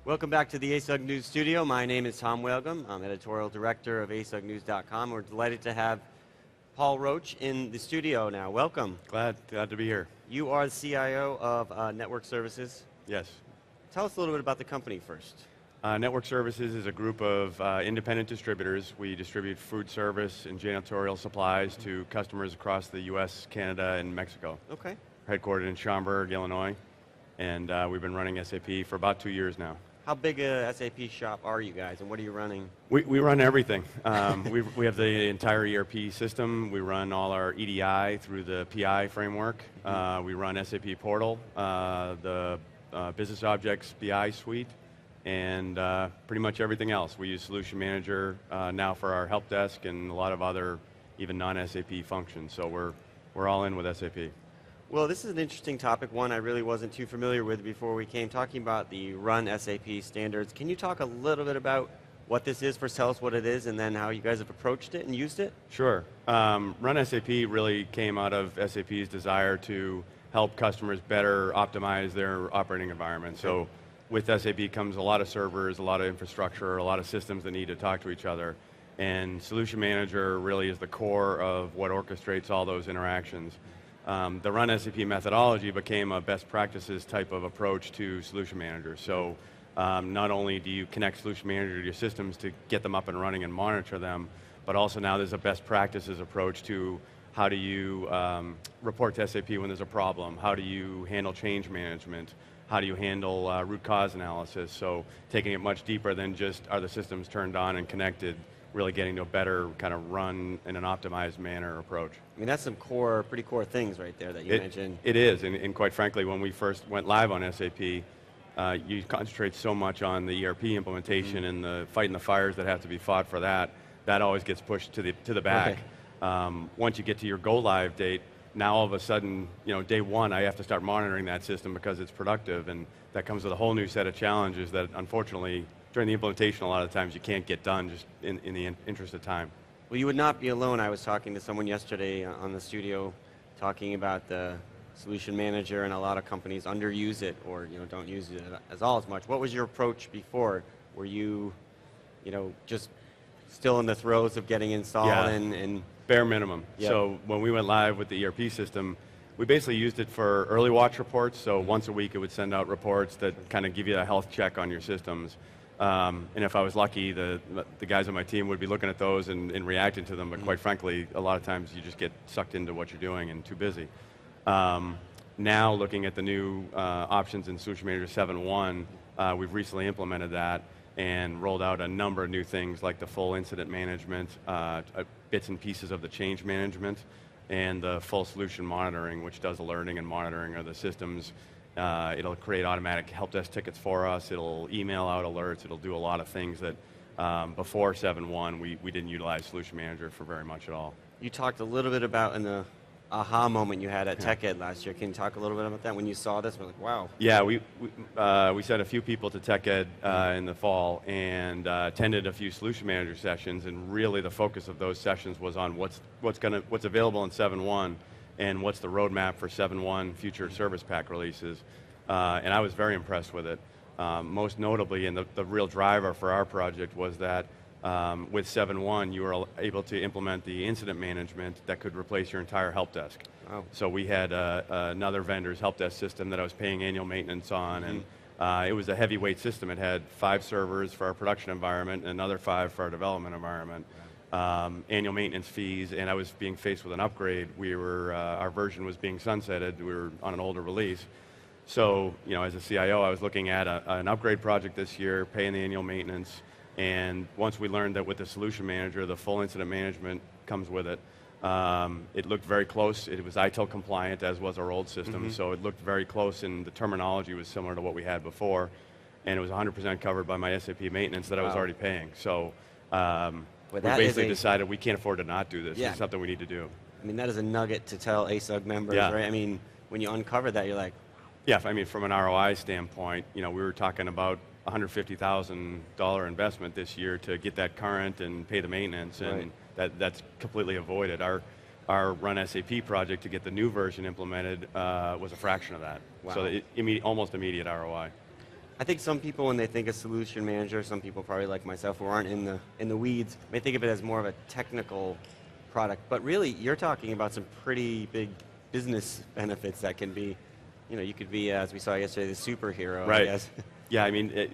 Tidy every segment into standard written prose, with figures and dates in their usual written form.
Welcome back to the ASUG News Studio. My name is Tom Whalegum. I'm editorial director of ASUGnews.com. We're delighted to have Paul Roche in the studio now. Welcome. Glad to be here. You are the CIO of Network Services. Yes. Tell us a little bit about the company first. Network Services is a group of independent distributors. We distribute food service and janitorial supplies to customers across the US, Canada, and Mexico. Okay. Headquartered in Schaumburg, Illinois, and we've been running SAP for about 2 years now. How big a SAP shop are you guys, and what are you running? We run everything. We have the entire ERP system. We run all our EDI through the PI framework. We run SAP Portal, the Business Objects BI suite, and pretty much everything else. We use Solution Manager now for our help desk and a lot of other even non-SAP functions. So we're all in with SAP. Well, this is an interesting topic, one I really wasn't too familiar with before we came, talking about the RunSAP standards. Can you talk a little bit about what this is? First, tell us what it is, and then how you guys have approached it and used it? Sure. RunSAP really came out of SAP's desire to help customers better optimize their operating environment. Okay. So with SAP comes a lot of servers, a lot of infrastructure, a lot of systems that need to talk to each other. And Solution Manager really is the core of what orchestrates all those interactions. The RunSAP methodology became a best practices type of approach to Solution Manager. So not only do you connect Solution Manager to your systems to get them up and running and monitor them, but also now there's a best practices approach to how do you report to SAP when there's a problem, how do you handle change management, how do you handle root cause analysis. So taking it much deeper than just are the systems turned on and connected, really getting to a better kind of run in an optimized manner approach. I mean, that's some pretty core things right there that you mentioned. It is, and quite frankly, when we first went live on SAP, you concentrate so much on the ERP implementation and the fighting the fires that have to be fought for that. That always gets pushed to the back. Okay. Once you get to your go live date, now all of a sudden, day one, I have to start monitoring that system because it's productive, and that comes with a whole new set of challenges that, unfortunately, during the implementation, a lot of times you can't get done just in the interest of time. Well, you would not be alone. I was talking to someone yesterday on the studio talking about the Solution Manager, and a lot of companies underuse it or don't use it as much. What was your approach before? Were you just still in the throes of getting installed? Yeah, and bare minimum. Yep. So when we went live with the ERP system, we basically used it for early watch reports. So once a week it would send out reports that kind of give you a health check on your systems. And if I was lucky, the guys on my team would be looking at those and reacting to them, but quite frankly, a lot of times you just get sucked into what you're doing and too busy. Now, looking at the new options in Solution Manager 7.1, we've recently implemented that and rolled out a number of new things like the full incident management, bits and pieces of the change management, and the full solution monitoring, which does alerting and monitoring of the systems. It'll create automatic help desk tickets for us. It'll email out alerts. It'll do a lot of things that before 7.1 we didn't utilize Solution Manager for very much at all. You talked a little bit about in the aha moment you had at TechEd last year. Can you talk a little bit about that when you saw this? We're like, wow. Yeah, we sent a few people to TechEd in the fall and attended a few Solution Manager sessions, and really the focus of those sessions was on what's available in 7.1 and what's the roadmap for 7.1 future service pack releases. And I was very impressed with it. Most notably, and the real driver for our project was that with 7.1, you were able to implement the incident management that could replace your entire help desk. Wow. So we had another vendor's help desk system that I was paying annual maintenance on, and it was a heavyweight system. It had 5 servers for our production environment and another 5 for our development environment. Annual maintenance fees, and I was being faced with an upgrade. Our version was being sunsetted. We were on an older release. So, as a CIO, I was looking at an upgrade project this year, paying the annual maintenance, and once we learned that with the Solution Manager, the full incident management comes with it, it looked very close. It was ITIL compliant, as was our old system, so it looked very close, and the terminology was similar to what we had before, and it was 100% covered by my SAP maintenance that I was already paying. So. We basically decided we can't afford to not do this. It's something we need to do. I mean, that is a nugget to tell ASUG members, right? I mean, when you uncover that, you're like... Yeah, I mean, from an ROI standpoint, we were talking about $150,000 investment this year to get that current and pay the maintenance, and that's completely avoided. Our RunSAP project to get the new version implemented was a fraction of that. Wow. So almost immediate ROI. I think some people, when they think of solution manager, some people probably like myself who aren't in the weeds, may think of it as more of a technical product. But really, you're talking about some pretty big business benefits that can be, you could be, as we saw yesterday, the superhero, Right. I guess. Yeah, I mean, if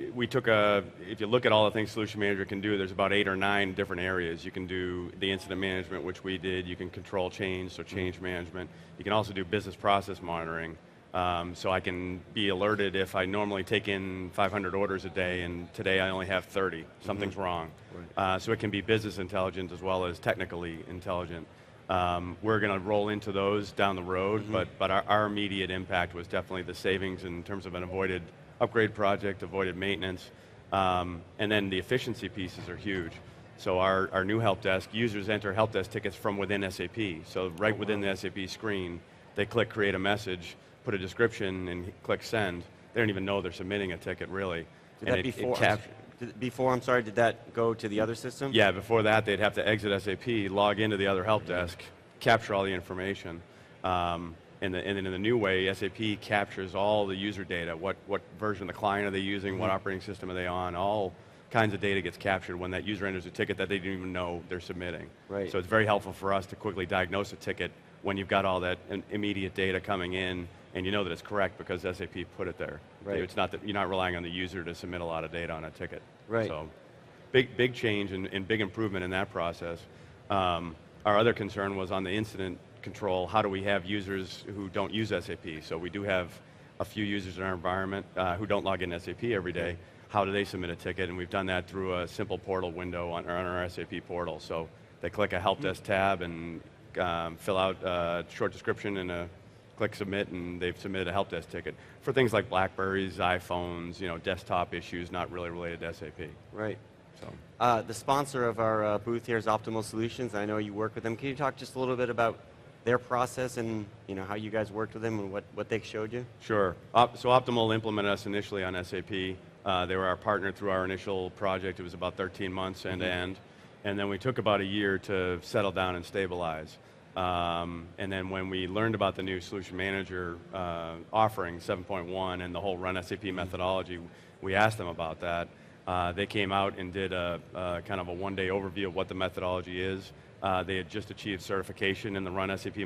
you look at all the things Solution Manager can do, there's about 8 or 9 different areas. You can do the incident management, which we did. You can control change, so change management. You can also do business process monitoring. So I can be alerted if I normally take in 500 orders a day and today I only have 30. Something's wrong. Right. So it can be business intelligent as well as technically intelligent. We're going to roll into those down the road, but our immediate impact was definitely the savings in terms of an avoided upgrade project, avoided maintenance, and then the efficiency pieces are huge. So our new help desk, users enter help desk tickets from within SAP. So right within the SAP screen, they click create a message, put a description, and click send. They don't even know they're submitting a ticket, really. Did that before, I'm sorry, did that go to the other system? Yeah, before that, they'd have to exit SAP, log into the other help desk, capture all the information. And then in the new way, SAP captures all the user data. What version of the client are they using? What operating system are they on? All kinds of data gets captured when that user enters a ticket that they didn't even know they're submitting. Right. So it's very helpful for us to quickly diagnose a ticket when you've got all that immediate data coming in, and you know that it's correct because SAP put it there. Right. It's not that you're not relying on the user to submit a lot of data on a ticket. Right. So big change and big improvement in that process. Our other concern was on the incident control. How do we have users who don't use SAP? So we do have a few users in our environment who don't log in SAP every day. How do they submit a ticket? And we've done that through a simple portal window on our SAP portal. So they click a help desk tab and fill out a short description and click submit, and they've submitted a help desk ticket for things like Blackberries, iPhones, desktop issues not really related to SAP. Right. So the sponsor of our booth here is Optimal Solutions. I know you work with them. Can you talk just a little bit about their process and how you guys worked with them and what they showed you? Sure. So Optimal implemented us initially on SAP. They were our partner through our initial project. It was about 13 months end to end. And then we took about a year to settle down and stabilize. And then when we learned about the new Solution Manager offering, 7.1, and the whole RunSAP methodology, we asked them about that. They came out and did a kind of a one-day overview of what the methodology is. They had just achieved certification in the RunSAP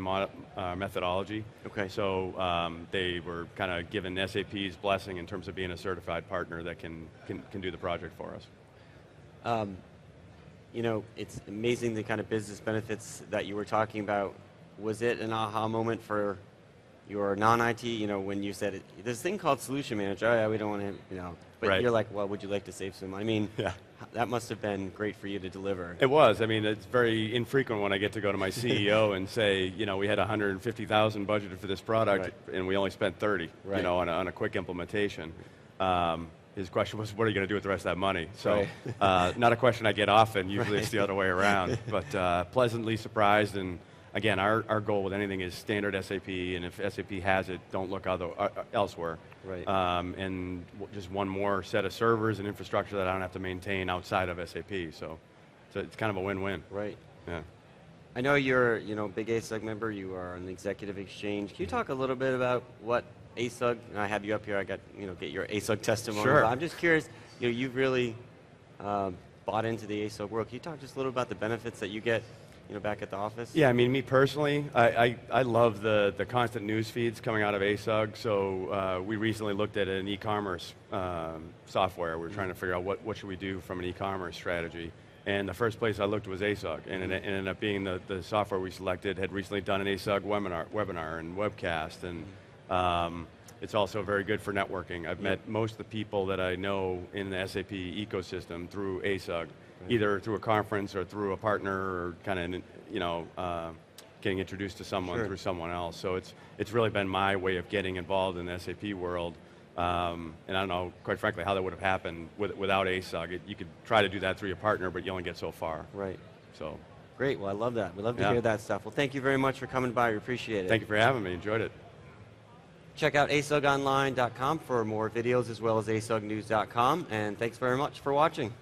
methodology. Okay. So they were kind of given SAP's blessing in terms of being a certified partner that can do the project for us. It's amazing the kind of business benefits that you were talking about. Was it an aha moment for your non-IT, when you said, this thing called Solution Manager, oh yeah, we don't want to, but right. You're like, well, would you like to save some money? I mean, yeah. That must have been great for you to deliver. It was. I mean, it's very infrequent when I get to go to my CEO and say, we had $150,000 budgeted for this product, and we only spent 30, on a quick implementation. His question was, what are you going to do with the rest of that money? So not a question I get often. Usually it's the other way around. But pleasantly surprised. And again, our goal with anything is standard SAP. And if SAP has it, don't look elsewhere. Right. And just one more set of servers and infrastructure that I don't have to maintain outside of SAP. So it's kind of a win-win. Right. Yeah. I know you're a big ASUG member. You are on the Executive Exchange. Can you talk a little bit about what ASUG, and I have you up here, I got, get your ASUG testimony. Sure. I'm just curious, you've really bought into the ASUG world. Can you talk just a little about the benefits that you get, back at the office? Yeah, I mean, me personally, I love the constant news feeds coming out of ASUG. So we recently looked at an e-commerce software. We were trying to figure out what should we do from an e-commerce strategy. And the first place I looked was ASUG, and it ended up being the software we selected had recently done an ASUG webinar and webcast, and it's also very good for networking. I've met most of the people that I know in the SAP ecosystem through ASUG, either through a conference or through a partner, or kind of getting introduced to someone through someone else. So it's really been my way of getting involved in the SAP world. And I don't know, quite frankly, how that would have happened without ASUG. You could try to do that through your partner, but you only get so far. Right. So. Great. Well, I love that. We love to hear that stuff. Well, thank you very much for coming by. We appreciate it. Thank you for having me. Enjoyed it. Check out asugonline.com for more videos, as well as asugnews.com. And thanks very much for watching.